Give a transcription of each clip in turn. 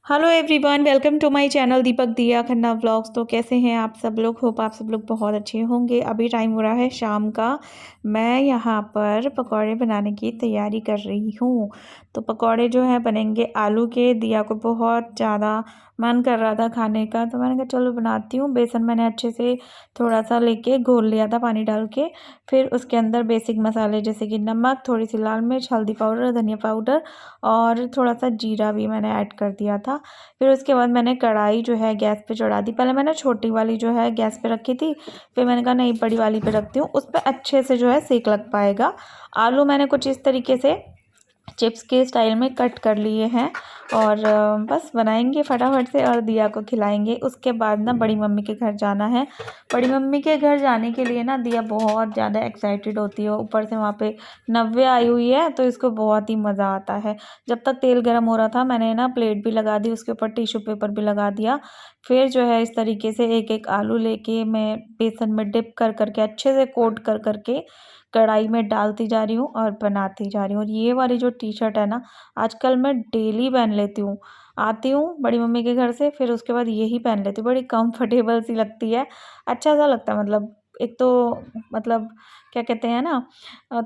Hello everyone, welcome to my channel Deepak Diya Khanna vlogs. तो कैसे हैं आप सब लोग? होप आप सब लोग बहुत अच्छे होंगे। अभी टाइम हो रहा है शाम का। मैं यहाँ पर पकौड़े बनाने की तैयारी कर रही हूँ। तो पकौड़े जो है बनेंगे आलू के। दिया को बहुत ज़्यादा मन कर रहा था खाने का, तो मैंने कहा चलो बनाती हूँ। बेसन मैंने अच्छे से थोड़ा सा लेके घोल लिया था पानी डाल के। फिर उसके अंदर बेसिक मसाले जैसे कि नमक, थोड़ी सी लाल मिर्च, हल्दी पाउडर, धनिया पाउडर और थोड़ा सा जीरा भी मैंने ऐड कर दिया था। फिर उसके बाद मैंने कढ़ाई जो है गैस पे चढ़ा दी। पहले मैंने छोटी वाली जो है गैस पे रखी थी, फिर मैंने कहा नहीं बड़ी वाली पे रखती हूँ, उस पर अच्छे से जो है सेक लग पाएगा। आलू मैंने कुछ इस तरीके से चिप्स के स्टाइल में कट कर लिए हैं और बस बनाएंगे फटाफट से और दिया को खिलाएंगे। उसके बाद ना बड़ी मम्मी के घर जाना है। बड़ी मम्मी के घर जाने के लिए ना दिया बहुत ज़्यादा एक्साइटेड होती है। ऊपर से वहाँ पे नव्य आई हुई है, तो इसको बहुत ही मज़ा आता है। जब तक तेल गर्म हो रहा था मैंने ना प्लेट भी लगा दी, उसके ऊपर टिश्यू पेपर भी लगा दिया। फिर जो है इस तरीके से एक एक आलू लेके मैं बेसन में डिप कर करके अच्छे से कोट कर करके कढ़ाई में डालती जा रही हूँ और बनाती जा रही हूँ। और ये वाली जो टी शर्ट है ना, आजकल मैं डेली पहन लेती हूँ। आती हूँ बड़ी मम्मी के घर से, फिर उसके बाद यही पहन लेती हूँ। बड़ी कंफर्टेबल सी लगती है, अच्छा सा लगता है। मतलब एक तो मतलब क्या कहते हैं ना,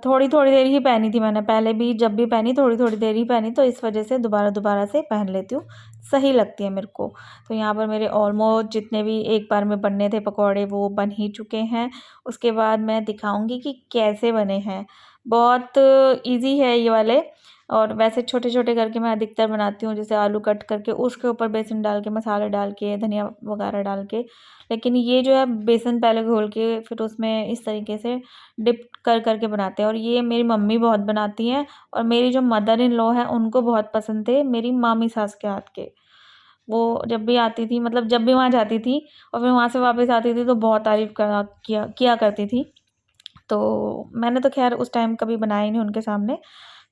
थोड़ी थोड़ी देर ही पहनी थी मैंने पहले भी, जब भी पहनी थोड़ी थोड़ी देर ही पहनी, तो इस वजह से दोबारा दोबारा से पहन लेती हूँ, सही लगती है मेरे को। तो यहाँ पर मेरे ऑलमोस्ट जितने भी एक बार में बनने थे पकौड़े वो बन ही चुके हैं। उसके बाद मैं दिखाऊंगी कि कैसे बने हैं। बहुत इजी है ये वाले। और वैसे छोटे छोटे करके मैं अधिकतर बनाती हूँ, जैसे आलू कट करके उसके ऊपर बेसन डाल के, मसाले डाल के, धनिया वगैरह डाल के। लेकिन ये जो है बेसन पहले घोल के फिर उसमें इस तरीके से डिप कर करके बनाते हैं। और ये मेरी मम्मी बहुत बनाती हैं और मेरी जो मदर इन लॉ है उनको बहुत पसंद थे मेरी मामी सास के हाथ के। वो जब भी आती थी, मतलब जब भी वहाँ जाती थी और फिर वहाँ से वापस आती थी, तो बहुत तारीफ़ करा किया किया करती थी। तो मैंने तो ख़ैर उस टाइम कभी बनाया ही नहीं उनके सामने।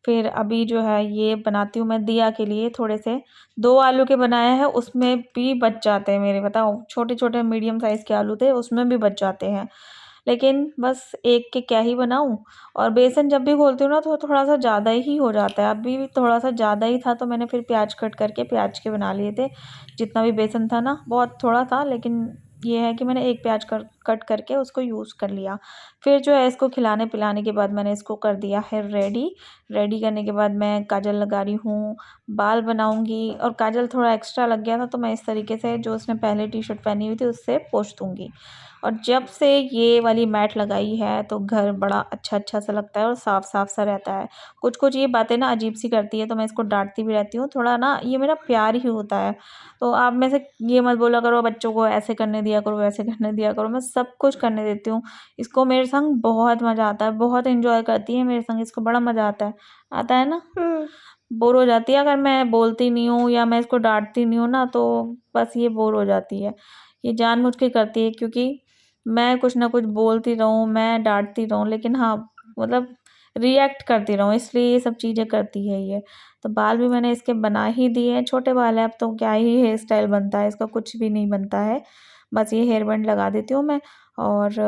फिर अभी जो है ये बनाती हूँ मैं दिया के लिए। थोड़े से 2 आलू के बनाए हैं, उसमें भी बच जाते हैं मेरे, बताओ छोटे-छोटे मीडियम साइज़ के आलू थे, उसमें भी बच जाते हैं। लेकिन बस एक के क्या ही बनाऊँ। और बेसन जब भी घोलती हूँ ना तो थोड़ा-सा ज़्यादा ही हो जाता है। अभी भी थोड़ा-सा ज़्यादा ही था, तो मैंने फिर प्याज़ कट करके प्याज़ के बना लिए थे। जितना भी बेसन था ना, बहुत थोड़ा था, लेकिन ये है कि मैंने एक प्याज़ कट करके उसको यूज़ कर लिया। फिर जो है इसको खिलाने-पिलाने के बाद मैंने इसको कर दिया है रेडी। रेडी करने के बाद मैं काजल लगा रही हूँ, बाल बनाऊँगी। और काजल थोड़ा एक्स्ट्रा लग गया था, तो मैं इस तरीके से जो उसने पहले टी-शर्ट पहनी हुई थी उससे पोंछ दूँगी। और जब से ये वाली मैट लगाई है तो घर बड़ा अच्छा-अच्छा सा लगता है और साफ-साफ सा रहता है। कुछ-कुछ ये बातें ना अजीब-सी करती है, तो मैं इसको डाँटती भी रहती हूँ। थोड़ा ना ये मेरा प्यार ही होता है। तो आप में से ये मत बोला करो बच्चों को ऐसे करने दिया करो, वैसे करने दिया करो। मैं सब कुछ करने देती हूँ। इसको मेरे संग बहुत मज़ा आता है, बहुत एन्जॉय करती है मेरे संग, इसको बड़ा मज़ा आता है। आता है ना? बोर हो जाती है अगर मैं बोलती नहीं हूँ या मैं इसको डाँटती नहीं हूँ ना, तो बस ये बोर हो जाती है। ये जानबूझ के करती है, क्योंकि मैं कुछ ना कुछ बोलती रहूँ, मैं डाँटती रहूँ, लेकिन हाँ, मतलब रिएक्ट करती रहूँ, इसलिए ये सब चीज़ें करती है ये। तो बाल भी मैंने इसके बना ही दिए हैं, छोटे बाल हैं, अब तो क्या ही हेयर स्टाइल बनता है, इसका कुछ भी नहीं बनता है। बस ये हेयर बैंड लगा देती हूँ मैं और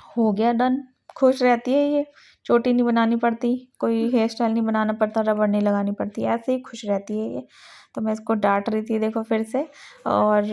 हो गया डन। खुश रहती है ये, चोटी नहीं बनानी पड़ती, कोई हेयर स्टाइल नहीं बनाना पड़ता, रबड़ नहीं लगानी पड़ती, ऐसे ही खुश रहती है ये। तो मैं इसको डाँट रही थी देखो फिर से। और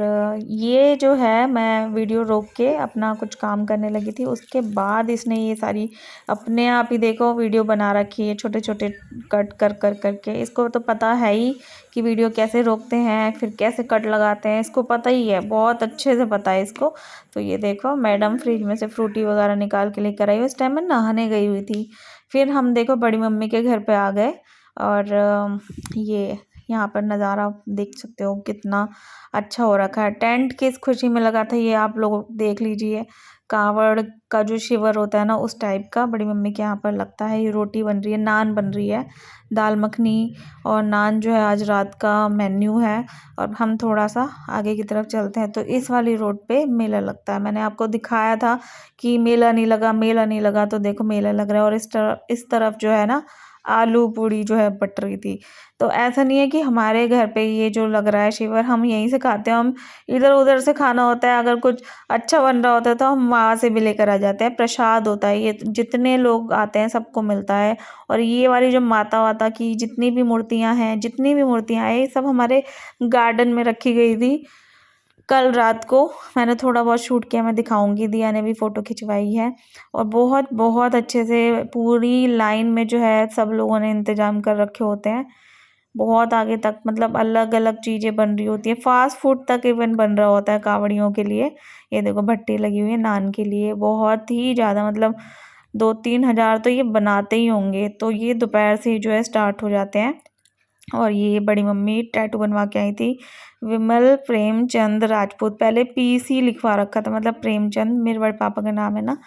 ये जो है मैं वीडियो रोक के अपना कुछ काम करने लगी थी, उसके बाद इसने ये सारी अपने आप ही देखो वीडियो बना रखी है, छोटे-छोटे कट कर के। इसको तो पता है ही कि वीडियो कैसे रोकते हैं, फिर कैसे कट लगाते हैं, इसको पता ही है, बहुत अच्छे से पता है इसको। तो ये देखो मैडम फ्रिज में से फ्रूटी वगैरह निकाल के लेकर आई, उस टाइम मैं नहाने गई हुई थी। फिर हम देखो बड़ी मम्मी के घर पे आ गए और ये यहाँ पर नज़ारा देख सकते हो कितना अच्छा हो रखा है। टेंट किस खुशी में लगा था ये आप लोग देख लीजिए। कावड़ का जो शिवर होता है ना, उस टाइप का बड़ी मम्मी के यहाँ पर लगता है। ये रोटी बन रही है, नान बन रही है, दाल मखनी और नान जो है आज रात का मेन्यू है। और हम थोड़ा सा आगे की तरफ चलते हैं तो इस वाली रोड पे मेला लगता है। मैंने आपको दिखाया था कि मेला नहीं लगा, मेला नहीं लगा, तो देखो मेला लग रहा है। और इस तरफ जो है ना, आलू पूड़ी जो है बट रही थी। तो ऐसा नहीं है कि हमारे घर पे ये जो लग रहा है शिवर हम यहीं से खाते हैं, हम इधर उधर से खाना होता है, अगर कुछ अच्छा बन रहा होता है तो हम वहाँ से भी लेकर आ जाते हैं। प्रसाद होता है, ये जितने लोग आते हैं सबको मिलता है। और ये वाली जो माता वाता की जितनी भी मूर्तियाँ हैं, जितनी भी मूर्तियाँ हैं, ये सब हमारे गार्डन में रखी गई थी। कल रात को मैंने थोड़ा बहुत शूट किया, मैं दिखाऊंगी, दिया ने भी फ़ोटो खिंचवाई है। और बहुत बहुत अच्छे से पूरी लाइन में जो है सब लोगों ने इंतज़ाम कर रखे होते हैं। बहुत आगे तक मतलब अलग-अलग चीज़ें बन रही होती हैं, फ़ास्ट फूड तक इवन बन रहा होता है कांवड़ियों के लिए। ये देखो भट्टी लगी हुई है नान के लिए, बहुत ही ज़्यादा मतलब 2-3 हज़ार तो ये बनाते ही होंगे। तो ये दोपहर से ही जो है स्टार्ट हो जाते हैं। और ये बड़ी मम्मी टैटू बनवा के आई थी, विमल प्रेमचंद राजपूत। पहले पीसी लिखवा रखा था, मतलब प्रेमचंद मेरे बड़े पापा का नाम है ना,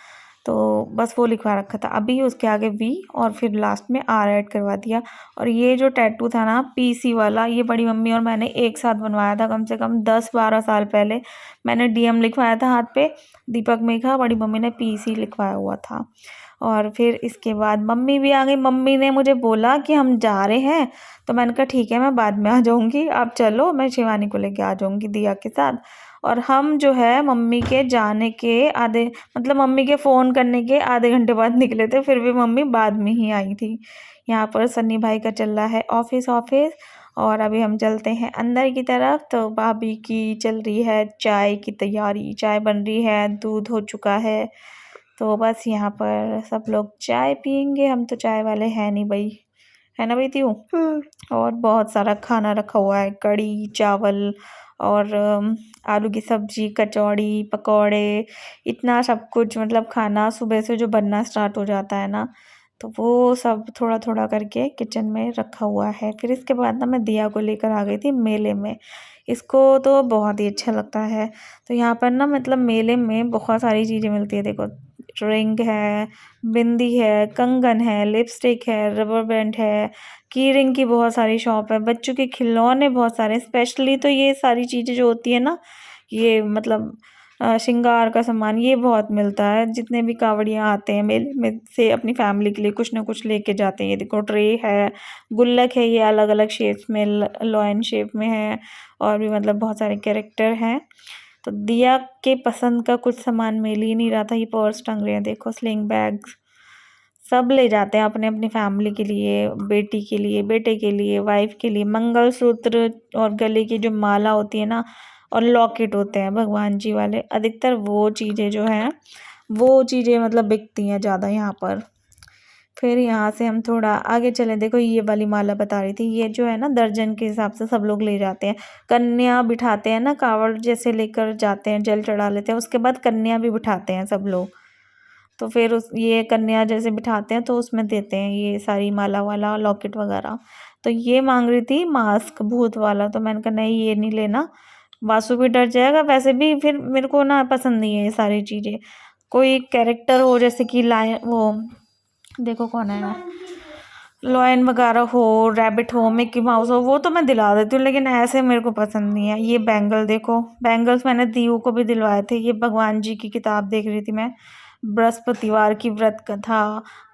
तो बस वो लिखवा रखा था। अभी उसके आगे वी और फिर लास्ट में आर ऐड करवा दिया। और ये जो टैटू था ना पीसी वाला, ये बड़ी मम्मी और मैंने एक साथ बनवाया था, कम से कम 10-12 साल पहले। मैंने डीएम लिखवाया था हाथ पे, दीपक मेघा, बड़ी मम्मी ने पीसी लिखवाया हुआ था। और फिर इसके बाद मम्मी भी आ गई। मम्मी ने मुझे बोला कि हम जा रहे हैं, तो मैंने कहा ठीक है मैं बाद में आ जाऊँगी, आप चलो, मैं शिवानी को लेके आ जाऊँगी दिया के साथ। और हम जो है मम्मी के जाने के आधे मतलब मम्मी के फ़ोन करने के आधे घंटे बाद निकले थे, फिर भी मम्मी बाद में ही आई थी। यहाँ पर सन्नी भाई का चल रहा है ऑफिस और अभी हम चलते हैं अंदर की तरफ। तो भाभी की चल रही है चाय की तैयारी, चाय बन रही है, दूध हो चुका है। तो बस यहाँ पर सब लोग चाय पियेंगे, हम तो चाय वाले हैं नहीं भाई, है ना बेटी हूँ। और बहुत सारा खाना रखा हुआ है, कढ़ी चावल और आलू की सब्जी, कचौड़ी, पकौड़े, इतना सब कुछ मतलब खाना सुबह से जो बनना स्टार्ट हो जाता है ना, तो वो सब थोड़ा थोड़ा करके किचन में रखा हुआ है। फिर इसके बाद ना मैं दिया को लेकर आ गई थी मेले में, इसको तो बहुत ही अच्छा लगता है। तो यहाँ पर ना मतलब मेले में बहुत सारी चीज़ें मिलती है, देखो रिंग है, बिंदी है, कंगन है, लिपस्टिक है, रबर बैंड है, की रिंग की बहुत सारी शॉप है, बच्चों के खिलौने बहुत सारे, स्पेशली तो ये सारी चीज़ें जो होती है ना, ये मतलब श्रृंगार का सामान ये बहुत मिलता है। जितने भी कांवड़ियाँ आते हैं मेले में से अपनी फैमिली के लिए कुछ ना कुछ लेके जाते हैं। ये देखो ट्रे है, गुल्लक है, ये अलग अलग शेप्स में लॉयन शेप में है, और भी मतलब बहुत सारे कैरेक्टर हैं। तो दिया के पसंद का कुछ सामान मिल ही नहीं रहा था। ये पर्स टंग रहे हैं, देखो स्लिंग बैग्स, सब ले जाते हैं अपने अपनी फैमिली के लिए, बेटी के लिए, बेटे के लिए, वाइफ के लिए। मंगलसूत्र और गले की जो माला होती है ना, और लॉकेट होते हैं भगवान जी वाले, अधिकतर वो चीज़ें जो हैं वो चीज़ें मतलब बिकती हैं ज़्यादा यहाँ पर। फिर यहाँ से हम थोड़ा आगे चले, देखो ये वाली माला बता रही थी, ये जो है ना दर्जन के हिसाब से सब लोग ले जाते हैं। कन्या बिठाते हैं ना, कावड़ जैसे लेकर जाते हैं, जल चढ़ा लेते हैं, उसके बाद कन्या भी बिठाते हैं सब लोग। तो फिर उस ये कन्या जैसे बिठाते हैं तो उसमें देते हैं ये सारी माला वाला लॉकेट वगैरह। तो ये मांग रही थी मास्क भूत वाला, तो मैंने कहा नहीं ये नहीं लेना, वासु भी डर जाएगा, वैसे भी फिर मेरे को ना पसंद नहीं है ये सारी चीज़ें। कोई कैरेक्टर हो जैसे कि लायन, वो देखो कौन है, लॉयन वगैरह हो, रैबिट हो, मिक्की माउस हो, वो तो मैं दिला देती हूँ, लेकिन ऐसे मेरे को पसंद नहीं है। ये बैंगल देखो, बैंगल्स मैंने दीऊ को भी दिलवाए थे। ये भगवान जी की किताब देख रही थी मैं, बृहस्पतिवार की व्रत कथा,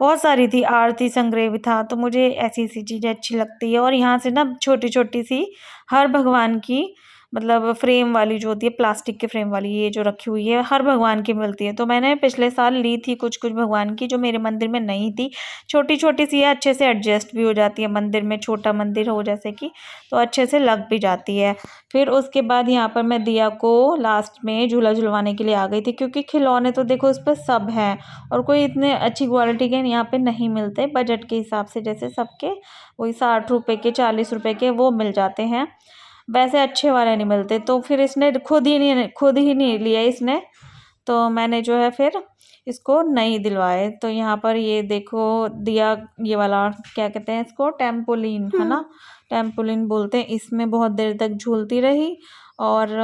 बहुत सारी थी, आरती संग्रह भी था। तो मुझे ऐसी ऐसी चीज़ें अच्छी लगती है। और यहाँ से ना छोटी छोटी सी हर भगवान की मतलब फ्रेम वाली जो होती है, प्लास्टिक के फ्रेम वाली, ये जो रखी हुई है हर भगवान की मिलती है। तो मैंने पिछले साल ली थी कुछ कुछ भगवान की जो मेरे मंदिर में नहीं थी। छोटी छोटी सी है, अच्छे से एडजस्ट भी हो जाती है मंदिर में, छोटा मंदिर हो जैसे कि, तो अच्छे से लग भी जाती है। फिर उसके बाद यहाँ पर मैं दिया को लास्ट में झूला झुलवाने के लिए आ गई थी, क्योंकि खिलौने तो देखो इस पर सब हैं और कोई इतने अच्छी क्वालिटी के यहाँ पे नहीं मिलते। बजट के हिसाब से जैसे सबके वही 60 रुपये के, 40 रुपये के वो मिल जाते हैं, वैसे अच्छे वाले नहीं मिलते। तो फिर इसने खुद ही नहीं लिया इसने, तो मैंने जो है फिर इसको नहीं दिलवाए। तो यहाँ पर ये देखो दिया, ये वाला क्या कहते हैं इसको, टेम्पोलिन है ना, टेम्पोलिन बोलते हैं। इसमें बहुत देर तक झूलती रही। और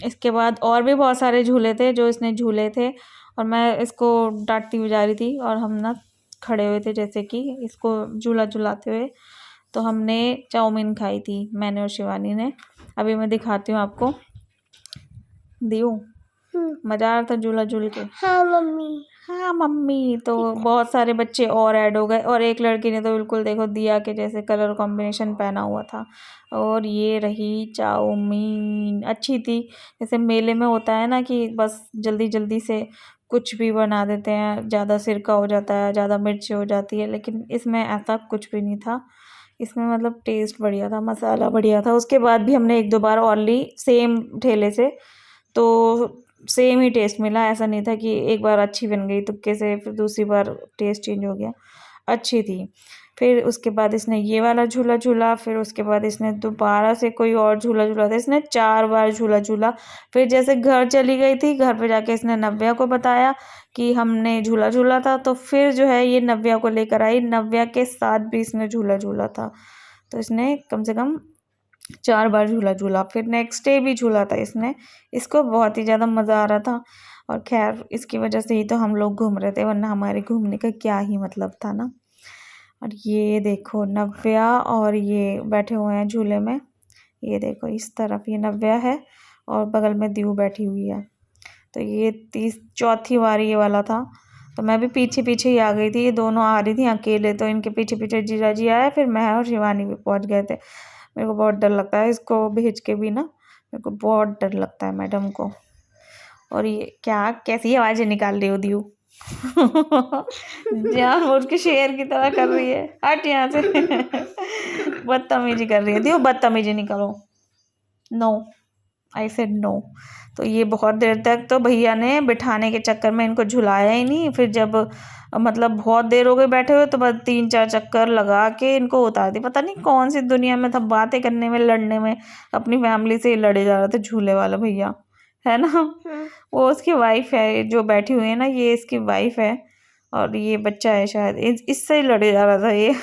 इसके बाद और भी बहुत सारे झूले थे जो इसने झूले थे, और मैं इसको डांटती हुई जा रही थी, और हम ना खड़े हुए थे जैसे कि इसको झूला झुलाते हुए। तो हमने चाउमीन खाई थी मैंने और शिवानी ने। अभी मैं दिखाती हूँ आपको, दियो मज़ा आ रहा था झूला झूल के? हाँ मम्मी। हाँ मम्मी। तो बहुत सारे बच्चे और ऐड हो गए और एक लड़की ने तो बिल्कुल देखो दिया के जैसे कलर कॉम्बिनेशन पहना हुआ था। और ये रही चाउमीन, अच्छी थी। जैसे मेले में होता है ना कि बस जल्दी जल्दी से कुछ भी बना देते हैं, ज़्यादा सिरका हो जाता है, ज़्यादा मिर्ची हो जाती है, लेकिन इसमें ऐसा कुछ भी नहीं था। इसमें मतलब टेस्ट बढ़िया था, मसाला बढ़िया था। उसके बाद भी हमने 1-2 बार और ली सेम ठेले से, तो सेम ही टेस्ट मिला। ऐसा नहीं था कि एक बार अच्छी बन गई तुक्के से, फिर दूसरी बार टेस्ट चेंज हो गया, अच्छी थी। फिर उसके बाद इसने ये वाला झूला झूला, फिर उसके बाद इसने दोबारा से कोई और झूला झूला था। इसने 4 बार झूला झूला। फिर जैसे घर चली गई थी, घर पे जाके इसने नव्या को बताया कि हमने झूला झूला था, तो फिर जो है ये नव्या को लेकर आई। नव्या के साथ भी इसने झूला झूला था। तो इसने कम से कम 4 बार झूला झूला। फिर नेक्स्ट डे भी झूला था इसने। इसको बहुत ही ज़्यादा मज़ा आ रहा था और ख़ैर इसकी वजह से ही तो हम लोग घूम रहे थे, वरना हमारे घूमने का क्या ही मतलब था ना। और ये देखो नव्या और ये बैठे हुए हैं झूले में। ये देखो इस तरफ ये नव्या है और बगल में दीऊ बैठी हुई है। तो ये चौथी बार ये वाला था। तो मैं भी पीछे पीछे ही आ गई थी, ये दोनों आ रही थी अकेले, तो इनके पीछे पीछे जीजा जी आए, फिर मैं और शिवानी भी पहुंच गए थे। मेरे को बहुत डर लगता है इसको भेज के भी ना, मेरे को बहुत डर लगता है मैडम को। और ये क्या कैसी आवाज़ें निकाल रही हो दीऊ? जानबूझ के शेर की तरह कर रही है, हट यहाँ से। बदतमीजी कर रही है दीऊ, बदतमीजी नहीं करो। No, I said no. तो ये बहुत देर तक तो भैया ने बिठाने के चक्कर में इनको झुलाया ही नहीं। फिर जब मतलब बहुत देर हो गई बैठे हुए, तो बस 3-4 चक्कर लगा के इनको उतार दी। पता नहीं कौन सी दुनिया में था, बातें करने में, लड़ने में, अपनी फैमिली से ही लड़े जा रहे थे झूले वाला भैया, है ना। वो उसकी वाइफ है जो बैठी हुई है ना, ये इसकी वाइफ है और ये बच्चा है शायद, इससे ही लड़े जा रहा था ये।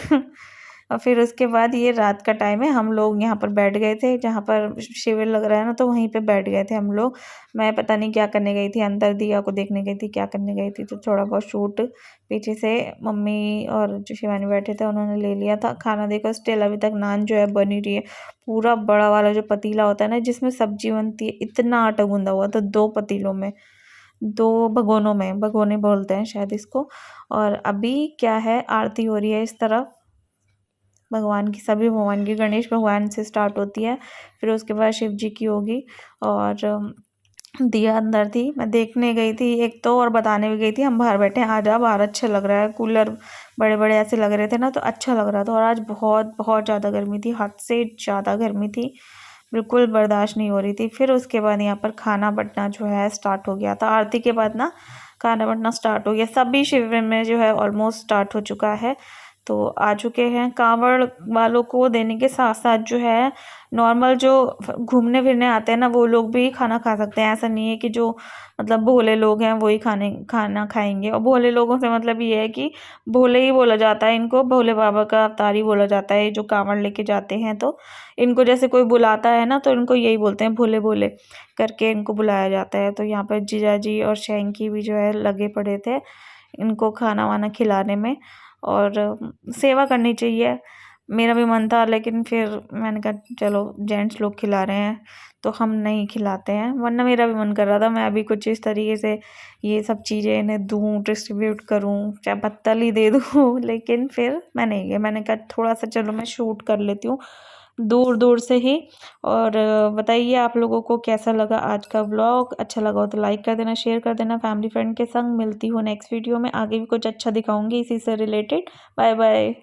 और फिर उसके बाद ये रात का टाइम है, हम लोग यहाँ पर बैठ गए थे, जहाँ पर शिविर लग रहा है ना, तो वहीं पे बैठ गए थे हम लोग। मैं पता नहीं क्या करने गई थी, अंदर दिया को देखने गई थी, क्या करने गई थी, तो थोड़ा बहुत शूट पीछे से मम्मी और जो शिवानी बैठे थे उन्होंने ले लिया था। खाना देखो स्टिल अभी तक नान जो है बनी रही है। पूरा बड़ा वाला जो पतीला होता है ना जिसमें सब्जी बनती है, इतना आटा गूंदा हुआ था 2 पतीलों में, 2 भगोनों में, भगोने बोलते हैं शायद इसको। और अभी क्या है, आरती हो रही है इस तरफ भगवान की, सभी भगवान की, गणेश भगवान से स्टार्ट होती है, फिर उसके बाद शिव जी की होगी। और दिया अंदर थी, मैं देखने गई थी एक तो, और बताने भी गई थी हम बाहर बैठे हैं, आ जा बाहर अच्छा लग रहा है, कूलर बड़े बड़े ऐसे लग रहे थे ना, तो अच्छा लग रहा था। और आज बहुत बहुत ज़्यादा गर्मी थी, हद से ज़्यादा गर्मी थी, बिल्कुल बर्दाश्त नहीं हो रही थी। फिर उसके बाद यहाँ पर खाना बंटना जो है स्टार्ट हो गया था, आरती के बाद ना खाना बंटना स्टार्ट हो गया। सभी शिविर में जो है ऑलमोस्ट स्टार्ट हो चुका है, तो आ चुके हैं। कांवड़ वालों को देने के साथ साथ जो है नॉर्मल जो घूमने फिरने आते हैं ना, वो लोग भी खाना खा सकते हैं। ऐसा नहीं है कि जो मतलब भोले लोग हैं वही खाना खाएंगे। और भोले लोगों से मतलब ये है कि भोले ही बोला जाता है इनको, भोले बाबा का अवतार ही बोला जाता है जो कांवड़ लेके जाते हैं। तो इनको जैसे कोई बुलाता है ना, तो इनको यही बोलते हैं, भोले भोले करके इनको बुलाया जाता है। तो यहाँ पर जीजाजी और शैंकी भी जो है लगे पड़े थे इनको खाना वाना खिलाने में, और सेवा करनी चाहिए। मेरा भी मन था, लेकिन फिर मैंने कहा चलो जेंट्स लोग खिला रहे हैं तो हम नहीं खिलाते हैं, वरना मेरा भी मन कर रहा था मैं अभी कुछ इस तरीके से ये सब चीज़ें इन्हें दूँ, डिस्ट्रीब्यूट करूँ, चाहे पत्तल ही दे दूँ। लेकिन फिर मैं नहीं गई, मैंने कहा थोड़ा सा चलो मैं शूट कर लेती हूँ दूर दूर से ही। और बताइए आप लोगों को कैसा लगा आज का व्लॉग। अच्छा लगा हो तो लाइक कर देना, शेयर कर देना फैमिली फ्रेंड के संग। मिलती हूँ नेक्स्ट वीडियो में, आगे भी कुछ अच्छा दिखाऊंगी इसी से रिलेटेड। Bye bye.